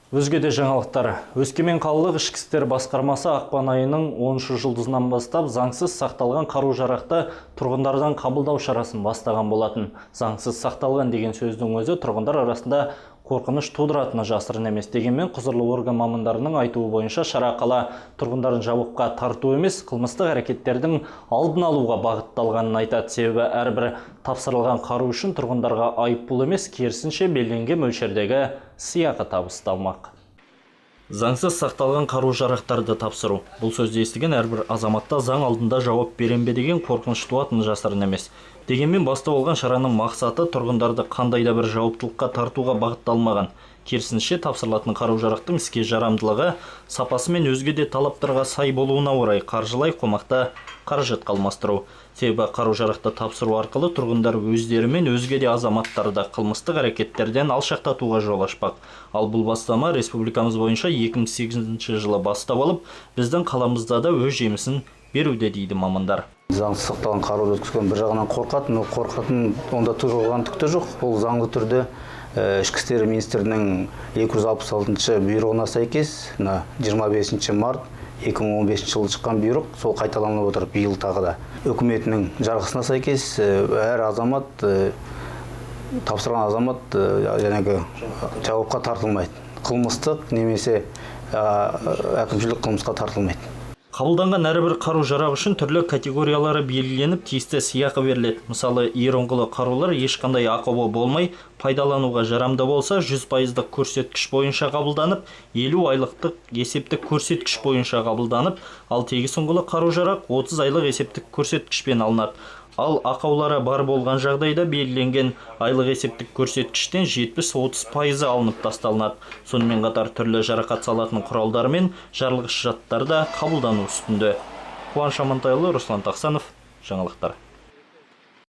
Өзге де жаңалықтар. Өскемен қалалық ішкі істер басқармасы ақпан айының 10 жұлдызынан бастап заңсыз сақталған қару-жарақты тұрғындардан қабылдау шарасын бастаған болатын. Заңсыз сақталған деген сөздің өзі тұрғындар арасында қорқыныш тудыратыны жасырын емес. Дегенмен құзырлы орган мамандарының айтуы бойынша шара қала тұрғындарын жауапқа тарту емес, қылмыстық әрекеттердің алдын алуға бағытталғанын айтады. Себебі әрбір тапсырылған қару үшін тұрғындарға айыппұл емес, керісінше белгіленген мөлшердегі сыйақы табысталмақ. Заңсыз сақталған қару-жарақтарды тапсыру. Бұл сөзді естіген әрбір азаматта заң алдында жауап берем бе деген қорқыныш туатыны жасырын емес. Дегенмен басталған шараның мақсаты тұрғындарды қандай да бір жауаптылыққа тартуға бағытталмаған. Керісінше тапсырылатын қару-жарақтың іске жарамдылығы, сапасы мен өзге де талаптарға сай болуына орай қаржылай қомақты қаражат алмастыру. Себебі қару-жарақты тапсыру арқылы тұрғындар өздері мен өзге де азаматтарды қылмыстық әрекеттерден алшақтатуға жол ашпақ. Ал бұл бастама республикамыз бойынша 2008 жылы бастап алып, біздің қаламызда да өз жемісін беруде дейді мамандар. Заңсыз сақталған қаруды өткізген бір жағынан қорқатын онда тұрған түкті жоқ. Ол заңды түрде Ішкі істер министрінің 266 бұйрығына сәйкес 25 март 2015 жылы шыққан бұйрық сол қайталанып отыр биыл тағы да. Үкіметінің жарғысына сәйкес әр азамат, тапсырған азамат жауапқа тартылмайды. Қылмыстық немесе әкімшілік қылмысқа тартылмайды. Қабылданған әрбір қару-жарақ үшін түрлі категориялары белгіленіп, тиісті сыйақы беріледі. Мысалы, иронғылы қарулар ешқандай ақауы болмай, пайдалануға жарамды болса, 100% көрсеткіш бойынша қабылданып, 50 айлықтық есептік көрсеткіш бойынша қабылданып, ал тегіс ұңғылы қару-жарақ 30 айлық есептік көрсеткішпен алынады. Ал ақаулары бар болған жағдайда белгіленген айлық есептік көрсеткіштен 70-30% алынып тасталынады. Сонымен қатар түрлі жарақат салатын құралдар мен жарылғыш заттар да қабылдану үстінде. Қуаныш Амантайұлы, Руслан Тақсанов, жаңалықтар.